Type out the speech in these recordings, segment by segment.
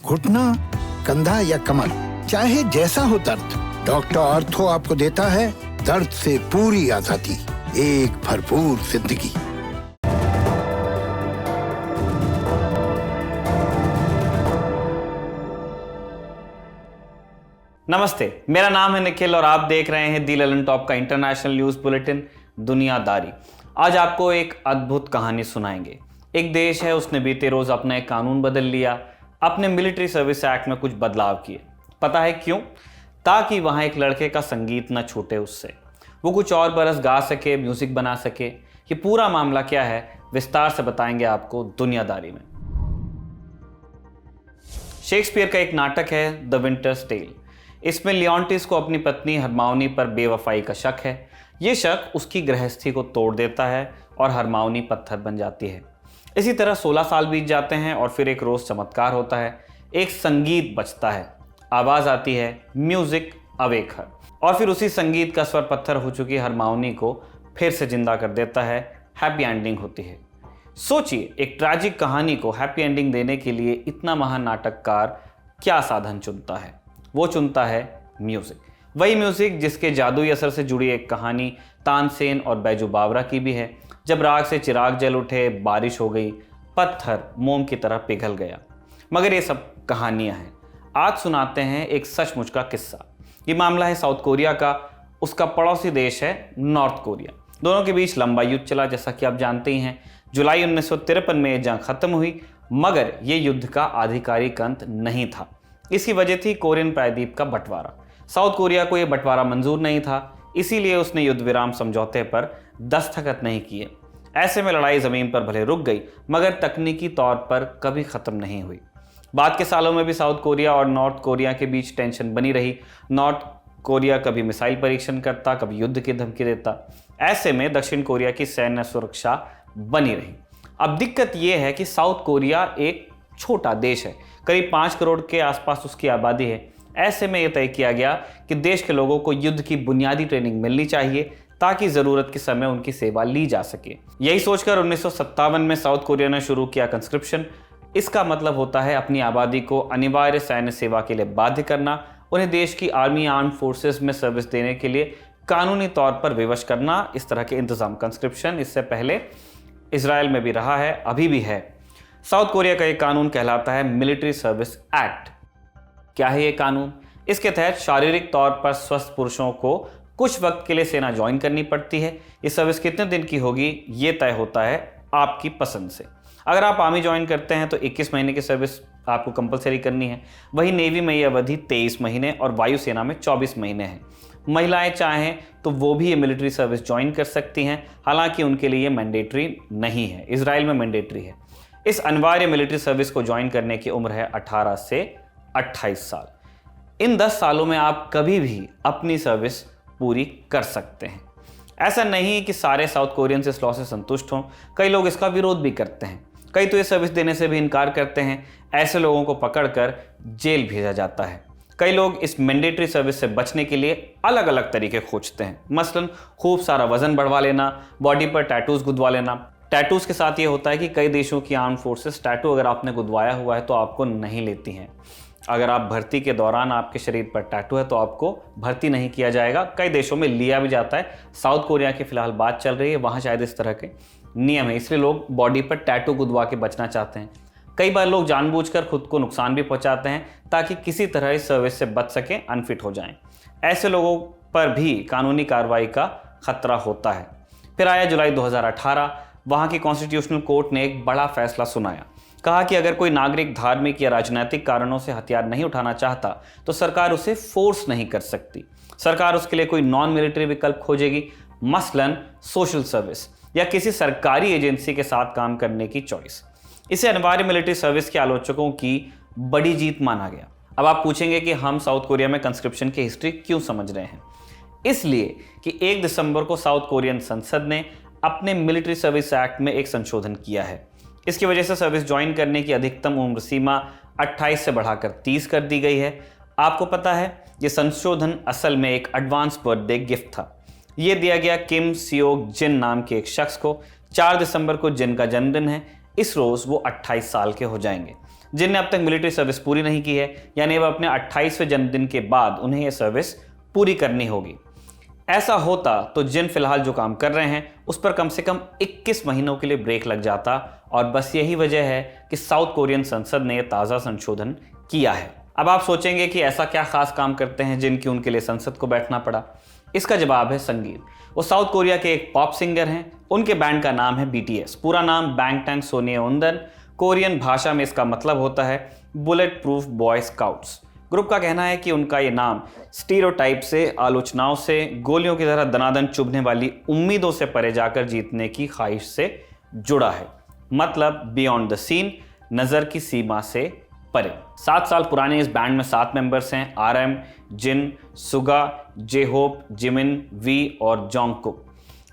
घुटना, कंधा या कमर, चाहे जैसा हो दर्द, डॉक्टर ऑर्थो आपको देता है दर्द से पूरी आजादी, एक भरपूर जिंदगी। नमस्ते, मेरा नाम है निखिल और आप देख रहे हैं दी ललन टॉप का इंटरनेशनल न्यूज बुलेटिन दुनियादारी। आज आपको एक अद्भुत कहानी सुनाएंगे। एक देश है, उसने बीते रोज अपना एक कानून बदल लिया, अपने मिलिट्री सर्विस एक्ट में कुछ बदलाव किए। पता है क्यों? ताकि वहां एक लड़के का संगीत न छूटे उससे, वो कुछ और बरस गा सके, म्यूजिक बना सके। ये पूरा मामला क्या है, विस्तार से बताएंगे आपको दुनियादारी में। शेक्सपियर का एक नाटक है द विंटर्स टेल। इसमें लियोंटिस को अपनी पत्नी हरमाउनी पर बेवफाई का शक है। ये शक उसकी गृहस्थी को तोड़ देता है और हरमाउनी पत्थर बन जाती है। इसी तरह 16 साल बीत जाते हैं और फिर एक रोज चमत्कार होता है। एक संगीत बजता है, आवाज आती है, म्यूजिक अवेक हर, और फिर उसी संगीत का स्वर पत्थर हो चुकी हरमाउनी को फिर से जिंदा कर देता है। हैप्पी एंडिंग होती है। सोचिए, एक ट्रैजिक कहानी को हैप्पी एंडिंग देने के लिए इतना महान नाटककार क्या साधन चुनता है? वो चुनता है म्यूजिक। वही म्यूजिक जिसके जादुई असर से जुड़ी एक कहानी तानसेन और बैजू बावरा की भी है। जब राग से चिराग जल उठे, बारिश हो गई, पत्थर मोम की तरह पिघल गया। मगर ये सब कहानियां हैं। आज सुनाते हैं एक सचमुच का किस्सा। ये मामला है साउथ कोरिया का। उसका पड़ोसी देश है नॉर्थ कोरिया। दोनों के बीच लंबा युद्ध चला, जैसा कि आप जानते ही हैं। जुलाई 1953 में ये जंग खत्म हुई, मगर ये युद्ध का आधिकारिक अंत नहीं था। इसकी वजह थी कोरियन प्रायद्वीप का बंटवारा। साउथ कोरिया को यह बंटवारा मंजूर नहीं था, इसीलिए उसने युद्ध विराम समझौते पर दस्तखत नहीं किए। ऐसे में लड़ाई जमीन पर भले रुक गई, मगर तकनीकी तौर पर कभी खत्म नहीं हुई। बाद के सालों में भी साउथ कोरिया और नॉर्थ कोरिया के बीच टेंशन बनी रही। नॉर्थ कोरिया कभी मिसाइल परीक्षण करता, कभी युद्ध की धमकी देता। ऐसे में दक्षिण कोरिया की सैन्य सुरक्षा बनी रही। अब दिक्कत यह है कि साउथ कोरिया एक छोटा देश है, करीब 5 करोड़ के आसपास उसकी आबादी है। ऐसे में यह तय किया गया कि देश के लोगों को युद्ध की बुनियादी ट्रेनिंग मिलनी चाहिए, ताकि जरूरत के समय उनकी सेवा ली जा सके। यही सोचकर 1957 में साउथ कोरिया ने शुरू किया कंस्क्रिप्शन। इसका मतलब होता है अपनी आबादी को अनिवार्य सैन्य सेवा के लिए बाध्य करना, उन्हें देश की आर्मी आर्म फोर्सेस में सर्विस देने के लिए कानूनी तौर पर विवश करना। इस तरह के इंतजाम कंस्क्रिप्शन इससे पहले इजराइल में भी रहा है, अभी भी है। साउथ कोरिया का एक कानून कहलाता है मिलिट्री सर्विस एक्ट। क्या है ये कानून? इसके तहत शारीरिक तौर पर स्वस्थ पुरुषों को कुछ वक्त के लिए सेना ज्वाइन करनी पड़ती है। ये सर्विस कितने दिन की होगी ये तय होता है आपकी पसंद से। अगर आप आर्मी ज्वाइन करते हैं तो 21 महीने की सर्विस आपको कंपलसरी करनी है। वहीं नेवी में ये अवधि 23 महीने और वायुसेना में 24 महीने है। महिलाएं चाहें तो वो भी ये मिलिट्री सर्विस ज्वाइन कर सकती हैं, हालांकि उनके लिए ये मैंडेटरी नहीं है। इजराइल में मैंडेटरी है। इस अनिवार्य मिलिट्री सर्विस को ज्वाइन करने की उम्र है 18 से 28 साल। इन 10 सालों में आप कभी भी अपनी सर्विस पूरी कर सकते हैं। ऐसा नहीं कि सारे साउथ कोरियंस इस लॉ से संतुष्ट हों। कई लोग इसका विरोध भी करते हैं। कई तो ये सर्विस देने से भी इनकार करते हैं। ऐसे लोगों को पकड़कर जेल भेजा जाता है। कई लोग इस मैंडेटरी सर्विस से बचने के लिए अलग अलग तरीके खोजते हैं। मसलन खूब सारा वजन बढ़वा लेना, बॉडी पर टैटूज गुदवा लेना। टैटूज के साथ ये होता है कि कई देशों की आर्म फोर्सेस टैटू अगर आपने गुदवाया हुआ है तो आपको नहीं लेती हैं। अगर आप भर्ती के दौरान आपके शरीर पर टैटू है तो आपको भर्ती नहीं किया जाएगा। कई देशों में लिया भी जाता है। साउथ कोरिया की फिलहाल बात चल रही है, वहाँ शायद इस तरह के नियम है, इसलिए लोग बॉडी पर टैटू गुदवा के बचना चाहते हैं। कई बार लोग जानबूझकर खुद को नुकसान भी पहुंचाते हैं ताकि किसी तरह इस सर्विस से बच सकें, अनफिट हो जाएं। ऐसे लोगों पर भी कानूनी कार्रवाई का खतरा होता है। फिर आया जुलाई 2018। वहाँ की कॉन्स्टिट्यूशनल कोर्ट ने एक बड़ा फैसला सुनाया। कहा कि अगर कोई नागरिक धार्मिक या राजनीतिक कारणों से हथियार नहीं उठाना चाहता तो सरकार उसे फोर्स नहीं कर सकती। सरकार उसके लिए कोई नॉन मिलिट्री विकल्प खोजेगी, मसलन सोशल सर्विस या किसी सरकारी एजेंसी के साथ काम करने की चॉइस। इसे अनिवार्य मिलिट्री सर्विस के आलोचकों की बड़ी जीत माना गया। अब आप पूछेंगे कि हम साउथ कोरिया में कंस्क्रिप्शन की हिस्ट्री क्यों समझ रहे हैं? इसलिए कि 1 दिसंबर को साउथ कोरियन संसद ने अपने मिलिट्री सर्विस एक्ट में एक संशोधन किया है। इसकी वजह से सर्विस ज्वाइन करने की अधिकतम उम्र सीमा 28 से बढ़ाकर 30 कर दी गई है। आपको पता है, ये संशोधन असल में एक एडवांस बर्थडे गिफ्ट था। ये दिया गया किम सियोक जिन नाम के एक शख्स को। 4 दिसंबर को जिन का जन्मदिन है। इस रोज़ वो 28 साल के हो जाएंगे। जिन ने अब तक मिलिट्री सर्विस पूरी नहीं की है, यानी अब अपने 28वें जन्मदिन के बाद उन्हें यह सर्विस पूरी करनी होगी। ऐसा होता तो जिन फिलहाल जो काम कर रहे हैं उस पर कम से कम 21 महीनों के लिए ब्रेक लग जाता, और बस यही वजह है कि साउथ कोरियन संसद ने ताज़ा संशोधन किया है। अब आप सोचेंगे कि ऐसा क्या खास काम करते हैं जिनकी उनके लिए संसद को बैठना पड़ा। इसका जवाब है संगीत। वो साउथ कोरिया के एक पॉप सिंगर हैं। उनके बैंड का नाम है BTS। पूरा नाम बैंगटैंग सोनिएओन्डन। कोरियन भाषा में इसका मतलब होता है bullet proof boy scouts. Group का कहना है कि उनका ये नाम स्टीरियोटाइप से, आलोचनाओं से, गोलियों की तरह दनादन चुभने वाली उम्मीदों से परे जाकर जीतने की ख्वाहिश से जुड़ा है। मतलब बियॉन्ड द सीन, नज़र की सीमा से परे। 7 साल पुराने इस बैंड में 7 मेंबर्स हैं, RM, जिन, सुगा, J-Hope, जिमिन, V और जोंगकुक।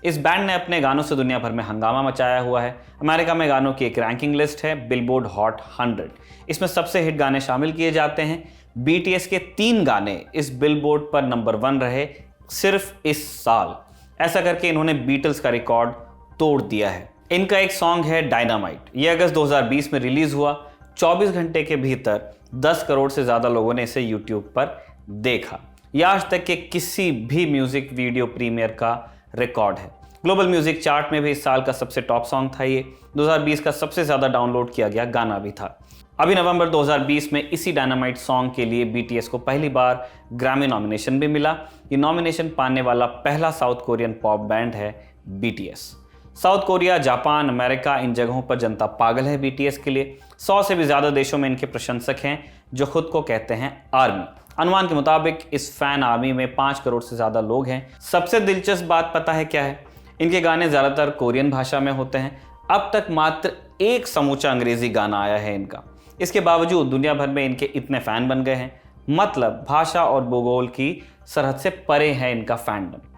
इस बैंड ने अपने गानों से दुनिया भर में हंगामा मचाया हुआ है। अमेरिका में गानों की एक रैंकिंग लिस्ट है, बिलबोर्ड हॉट 100। इसमें सबसे हिट गाने शामिल किए जाते हैं। BTS के 3 गाने इस बिलबोर्ड पर नंबर 1 रहे सिर्फ इस साल। ऐसा करके इन्होंने बीटल्स का रिकॉर्ड तोड़ दिया है। इनका एक सॉन्ग है डायनामाइट। ये अगस्त 2020 में रिलीज हुआ। 24 घंटे के भीतर 10 करोड़ से ज़्यादा लोगों ने इसे यूट्यूब पर देखा। यह आज तक के किसी भी म्यूजिक वीडियो प्रीमियर का रिकॉर्ड है। ग्लोबल म्यूजिक चार्ट में भी इस साल का सबसे टॉप सॉन्ग था। ये 2020 का सबसे ज़्यादा डाउनलोड किया गया गाना भी था। अभी नवंबर 2020 में इसी डायनामाइट सॉन्ग के लिए BTS को पहली बार ग्रैमी नॉमिनेशन भी मिला। ये नॉमिनेशन पाने वाला पहला साउथ कोरियन पॉप बैंड है BTS। South Korea, Japan, America, इन जगहों पर जनता पागल है BTS के लिए। 100 से भी ज़्यादा देशों में इनके प्रशंसक हैं जो खुद को कहते हैं आर्मी। अनुमान के मुताबिक इस फैन आर्मी में 5 करोड़ से ज़्यादा लोग हैं। सबसे दिलचस्प बात पता है क्या है? इनके गाने ज़्यादातर कोरियन भाषा में होते हैं। अब तक मात्र एक समूचा अंग्रेजी गाना आया है इनका। इसके बावजूद दुनिया भर में इनके इतने फ़ैन बन गए हैं। मतलब भाषा और भूगोल की सरहद से परे है इनका फैंडम।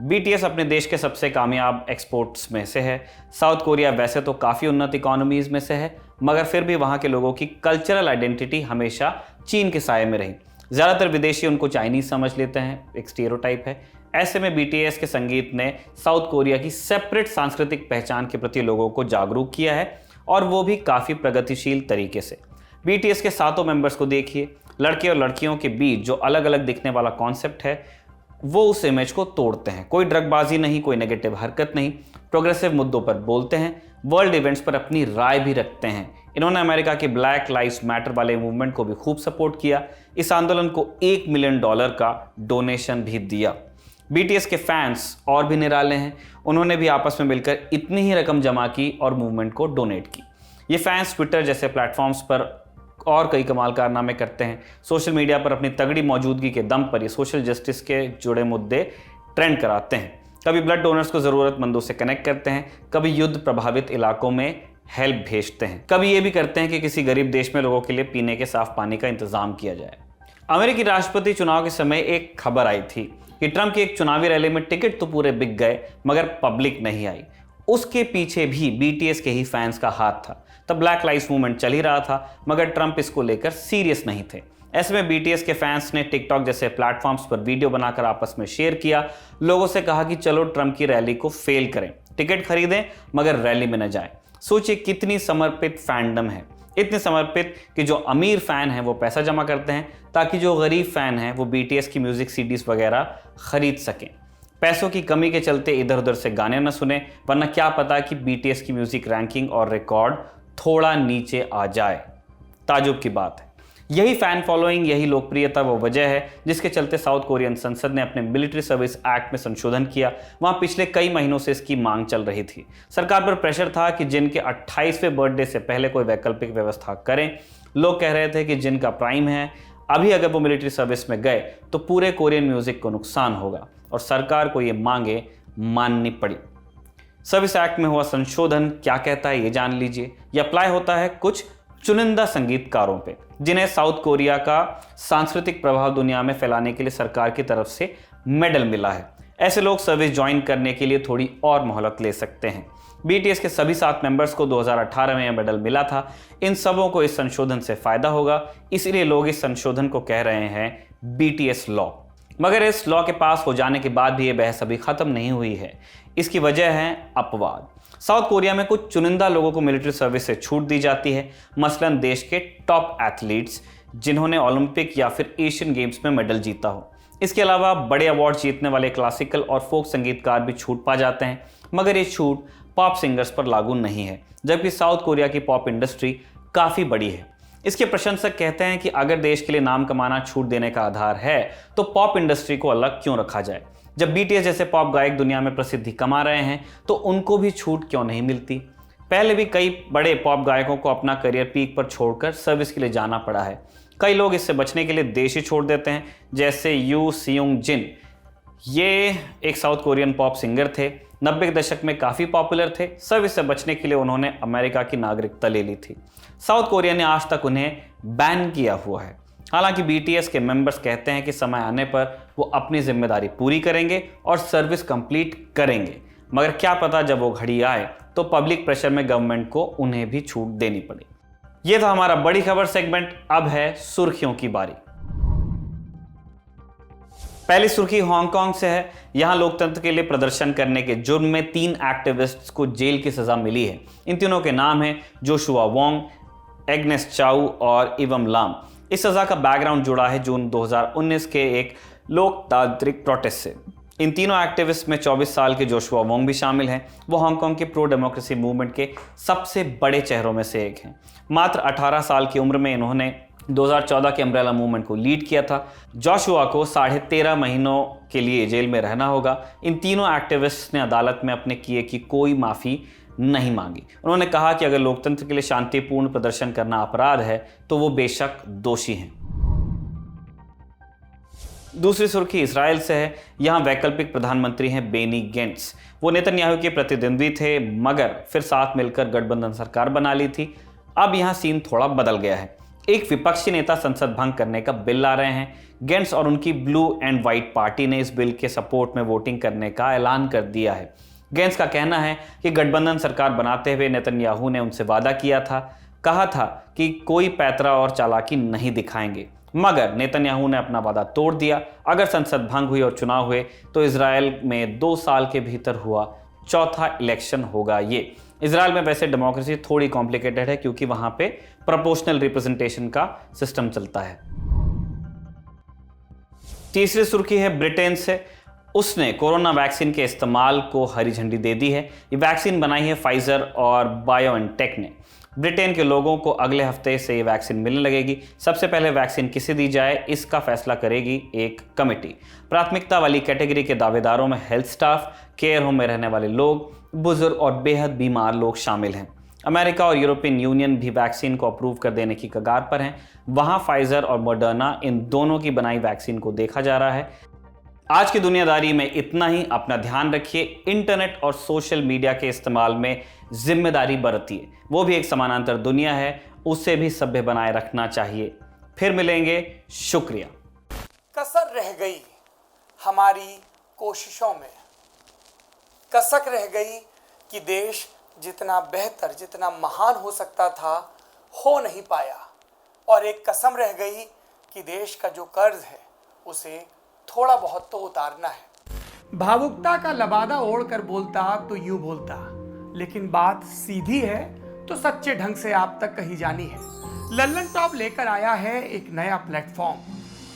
BTS अपने देश के सबसे कामयाब एक्सपोर्ट्स में से है। साउथ कोरिया वैसे तो काफ़ी उन्नत इकोनॉमीज़ में से है, मगर फिर भी वहाँ के लोगों की कल्चरल आइडेंटिटी हमेशा चीन के साये में रही। ज़्यादातर विदेशी उनको चाइनीज़ समझ लेते हैं, एक स्टीरियोटाइप है। ऐसे में BTS के संगीत ने साउथ कोरिया की सेपरेट सांस्कृतिक पहचान के प्रति लोगों को जागरूक किया है, और वो भी काफ़ी प्रगतिशील तरीके से। BTS के 7 मेंबर्स को देखिए। लड़के और लड़कियों के बीच जो अलग अलग दिखने वाला कॉन्सेप्ट है वो उस इमेज को तोड़ते हैं। कोई ड्रगबाजी नहीं, कोई नेगेटिव हरकत नहीं, प्रोग्रेसिव मुद्दों पर बोलते हैं, वर्ल्ड इवेंट्स पर अपनी राय भी रखते हैं। इन्होंने अमेरिका के ब्लैक लाइव्स मैटर वाले मूवमेंट को भी खूब सपोर्ट किया। इस आंदोलन को $1 मिलियन का डोनेशन भी दिया। BTS के फैंस और भी निराले हैं। उन्होंने भी आपस में मिलकर इतनी ही रकम जमा की और मूवमेंट को डोनेट की। ये फैंस ट्विटर जैसे प्लेटफॉर्म्स पर और कई कमाल कारनामे करते हैं। सोशल मीडिया पर अपनी तगड़ी मौजूदगी के दम पर ये सोशल जस्टिस के जुड़े मुद्दे ट्रेंड कराते हैं। कभी ब्लड डोनर्स को ज़रूरतमंदों से कनेक्ट करते हैं, कभी युद्ध प्रभावित इलाकों में हेल्प भेजते हैं, कभी ये भी करते हैं कि किसी गरीब देश में लोगों के लिए पीने के साफ पानी का इंतजाम किया जाए। अमेरिकी राष्ट्रपति चुनाव के समय एक खबर आई थी कि ट्रंप की एक चुनावी रैली में टिकट तो पूरे बिक गए, मगर पब्लिक नहीं आई। उसके पीछे भी BTS के ही फैंस का हाथ था। तब ब्लैक लाइव्स मूवमेंट चल ही रहा था, मगर ट्रंप इसको लेकर सीरियस नहीं थे। ऐसे में BTS के फैंस ने टिकटॉक जैसे प्लेटफॉर्म्स पर वीडियो बनाकर आपस में शेयर किया। लोगों से कहा कि चलो ट्रंप की रैली को फेल करें, टिकट खरीदें मगर रैली में न जाएं। सोचिए कितनी समर्पित फैंडम है। इतने समर्पित कि जो अमीर फैन हैं वो पैसा जमा करते हैं ताकि जो गरीब फैन हैं वो BTS की म्यूजिक CDs वगैरह खरीद सकें। पैसों की कमी के चलते इधर उधर से गाने न सुने, वरना क्या पता कि BTS की म्यूजिक रैंकिंग और रिकॉर्ड थोड़ा नीचे आ जाए। ताजुब की बात है। यही फैन फॉलोइंग, यही लोकप्रियता वो वजह है जिसके चलते साउथ कोरियन संसद ने अपने मिलिट्री सर्विस एक्ट में संशोधन किया। वहां पिछले कई महीनों से इसकी मांग चल रही थी। सरकार पर प्रेशर था कि जिनके 28वें बर्थडे से पहले कोई वैकल्पिक व्यवस्था करें। लोग कह रहे थे कि जिनका प्राइम है, अभी अगर वो मिलिट्री सर्विस में गए तो पूरे कोरियन म्यूजिक को नुकसान होगा, और सरकार को ये मांगे माननी पड़ी। सर्विस एक्ट में हुआ संशोधन क्या कहता है ये जान लीजिए। ये अप्लाई होता है कुछ चुनिंदा संगीतकारों पे, जिन्हें साउथ कोरिया का सांस्कृतिक प्रभाव दुनिया में फैलाने के लिए सरकार की तरफ से मेडल मिला है। ऐसे लोग सर्विस ज्वाइन करने के लिए थोड़ी और मोहलत ले सकते हैं। BTS के सभी 7 मेंबर्स को 2018 में यह मेडल मिला था। इन सबों को इस संशोधन से फायदा होगा, इसीलिए लोग इस संशोधन को कह रहे हैं BTS लॉ। मगर इस लॉ के पास हो जाने के बाद भी ये बहस अभी खत्म नहीं हुई है। इसकी वजह है अपवाद। साउथ कोरिया में कुछ चुनिंदा लोगों को मिलिट्री सर्विस से छूट दी जाती है, मसलन देश के टॉप एथलीट्स जिन्होंने ओलंपिक या फिर एशियन गेम्स में मेडल जीता हो। इसके अलावा बड़े अवार्ड जीतने वाले क्लासिकल और फोक संगीतकार भी छूट पा जाते हैं, मगर ये छूट पॉप सिंगर्स पर लागू नहीं है, जबकि साउथ कोरिया की पॉप इंडस्ट्री काफ़ी बड़ी है। इसके प्रशंसक कहते हैं कि अगर देश के लिए नाम कमाना छूट देने का आधार है तो पॉप इंडस्ट्री को अलग क्यों रखा जाए। जब BTS जैसे पॉप गायक दुनिया में प्रसिद्धि कमा रहे हैं तो उनको भी छूट क्यों नहीं मिलती। पहले भी कई बड़े पॉप गायकों को अपना करियर पीक पर छोड़कर सर्विस के लिए जाना पड़ा है। कई लोग इससे बचने के लिए देश ही छोड़ देते हैं, जैसे यू सियोंग जिन। ये एक साउथ कोरियन पॉप सिंगर थे, 90 के दशक में काफ़ी पॉपुलर थे। सर्विस से बचने के लिए उन्होंने अमेरिका की नागरिकता ले ली थी। साउथ कोरिया ने आज तक उन्हें बैन किया हुआ है। हालांकि BTS के मेंबर्स कहते हैं कि समय आने पर वो अपनी जिम्मेदारी पूरी करेंगे और सर्विस कंप्लीट करेंगे, मगर क्या पता जब वो घड़ी आए तो पब्लिक प्रेशर में गवर्नमेंट को उन्हें भी छूट देनी पड़े। ये था हमारा बड़ी खबर सेगमेंट। अब है सुर्खियों की बारी। पहली सुर्खी हांगकांग से है। यहां लोकतंत्र के लिए प्रदर्शन करने के जुर्म में 3 एक्टिविस्ट्स को जेल की सजा मिली है। इन तीनों के नाम हैं जोशुआ वोंग, एग्नेस चाउ और इवम लाम। इस सजा का बैकग्राउंड जुड़ा है जून 2019 के एक लोकतांत्रिक प्रोटेस्ट से। इन तीनों एक्टिविस्ट में 24 साल के जोशुआ वोंग भी शामिल हैं। वो हांगकांग के प्रो डेमोक्रेसी मूवमेंट के सबसे बड़े चेहरों में से एक हैं। मात्र 18 साल की उम्र में इन्होंने 2014 के अम्ब्रेला मूवमेंट को लीड किया था। जोशुआ को 13.5 महीनों के लिए जेल में रहना होगा। इन तीनों एक्टिविस्ट ने अदालत में अपने किए की कोई माफ़ी नहीं मांगी। उन्होंने कहा कि अगर लोकतंत्र के लिए शांतिपूर्ण प्रदर्शन करना अपराध है तो वो बेशक दोषी हैं। दूसरी सुर्खी इजराइल से है। यहां वैकल्पिक प्रधानमंत्री हैं बेनी गेंट्स। वो नेतन्याहू के प्रतिद्वंद्वी थे, मगर फिर साथ मिलकर गठबंधन सरकार बना ली थी। अब यहां सीन थोड़ा बदल गया है। एक विपक्षी नेता संसद भंग करने का बिल ला रहे हैं। गेंट्स और उनकी ब्लू एंड व्हाइट पार्टी ने इस बिल के सपोर्ट में वोटिंग करने का ऐलान कर दिया है। गेंट्स का कहना है कि गठबंधन सरकार बनाते हुए नेतन्याहू ने उनसे वादा किया था, कहा था कि कोई पैतरा और चालाकी नहीं दिखाएंगे, मगर नेतन्याहू ने अपना वादा तोड़ दिया। अगर संसद भंग हुई और चुनाव हुए तो इजराइल में 2 साल के भीतर हुआ चौथा इलेक्शन होगा। ये इजराइल में वैसे डेमोक्रेसी थोड़ी कॉम्प्लिकेटेड है क्योंकि वहां पे प्रोपोर्शनल रिप्रेजेंटेशन का सिस्टम चलता है। तीसरी सुर्खी है ब्रिटेन से। उसने कोरोना वैक्सीन के इस्तेमाल को हरी झंडी दे दी है। ये वैक्सीन बनाई है फाइजर और बायोएनटेक ने। ब्रिटेन के लोगों को अगले हफ्ते से ये वैक्सीन मिलने लगेगी। सबसे पहले वैक्सीन किसे दी जाए इसका फैसला करेगी एक कमेटी। प्राथमिकता वाली कैटेगरी के दावेदारों में हेल्थ स्टाफ, केयर होम में रहने वाले लोग, बुजुर्ग और बेहद बीमार लोग शामिल हैं। अमेरिका और यूरोपियन यूनियन भी वैक्सीन को अप्रूव कर देने की कगार पर हैं। वहां फाइजर और मॉडर्ना, इन दोनों की बनाई वैक्सीन को देखा जा रहा है। आज की दुनियादारी में इतना ही। अपना ध्यान रखिए। इंटरनेट और सोशल मीडिया के इस्तेमाल में जिम्मेदारी बरतिए। वो भी एक समानांतर दुनिया है, उसे भी सभ्य बनाए रखना चाहिए। फिर मिलेंगे। शुक्रिया। कसर रह गई हमारी कोशिशों में, कसक रह गई कि देश जितना बेहतर, जितना महान हो सकता था, हो नहीं पाया। और एक कसम रह गई कि देश का जो कर्ज है उसे थोड़ा बहुत तो उतारना है। भावुकता का लबादा ओढ़कर बोलता तो यूं बोलता, लेकिन बात सीधी है तो सच्चे ढंग से आप तक कही जानी है। लल्लन टॉप लेकर आया है एक नया प्लेटफॉर्म,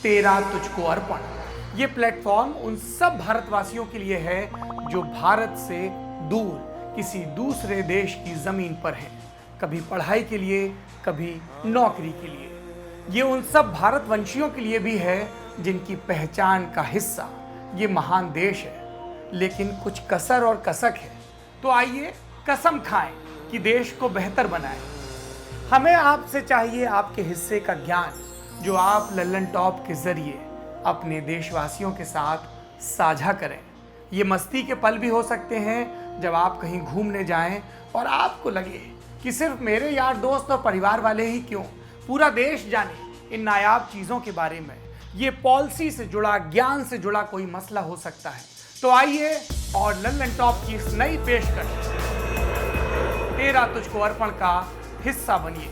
तेरा तुझको अर्पण। ये प्लेटफॉर्म उन सब भारतवासियों के लिए है जो भारत से दूर किसी दूसरे देश की जमीन पर हैं, कभी पढ़ाई के लिए, कभी नौकरी के लिए। ये उन सब भारतवंशियों के लिए भी है जिनकी पहचान का हिस्सा ये महान देश है, लेकिन कुछ कसर और कसक है। तो आइए कसम खाएं कि देश को बेहतर बनाएं। हमें आपसे चाहिए आपके हिस्से का ज्ञान, जो आप लल्लन टॉप के जरिए अपने देशवासियों के साथ साझा करें। ये मस्ती के पल भी हो सकते हैं जब आप कहीं घूमने जाएं और आपको लगे कि सिर्फ मेरे यार दोस्त और परिवार वाले ही क्यों, पूरा देश जाने इन नायाब चीज़ों के बारे में। ये पॉलिसी से जुड़ा, ज्ञान से जुड़ा कोई मसला हो सकता है। तो आइए और लल्लन टॉप की इस नई पेशकश तेरा तुझको अर्पण का हिस्सा बनिए।